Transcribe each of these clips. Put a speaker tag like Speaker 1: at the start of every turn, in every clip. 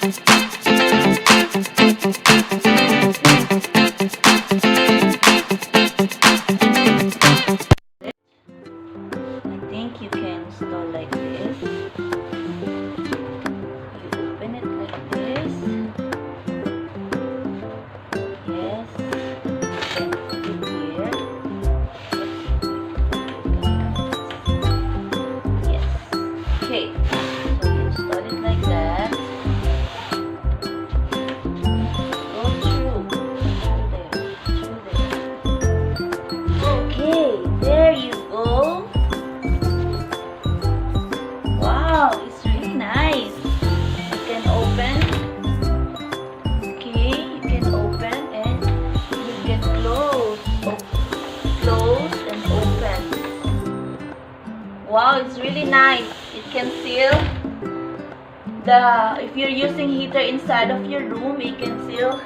Speaker 1: think you can install like this. You open it like this. Yes. Then put it here. Yes. Okay. So you install it like that. Go through there. Okay, there you go. Wow, it's really nice. You can open. Okay, you can open and you can close. Close and open. Wow, it's really nice. It can seal if you're using heater inside of your room, it can seal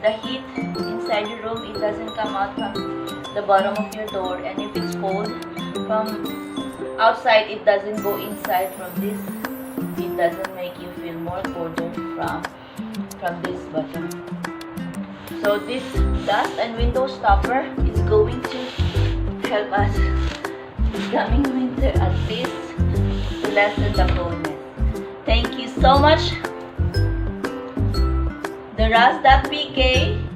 Speaker 1: the heat inside your room. It doesn't come out from the bottom of your door, and if it's cold from outside, it doesn't go inside from this. It doesn't make you feel more colder from this button. So this dust and window stopper is going to help us this coming winter at least to lessen the coldness. Thank you so much. The Rust.pk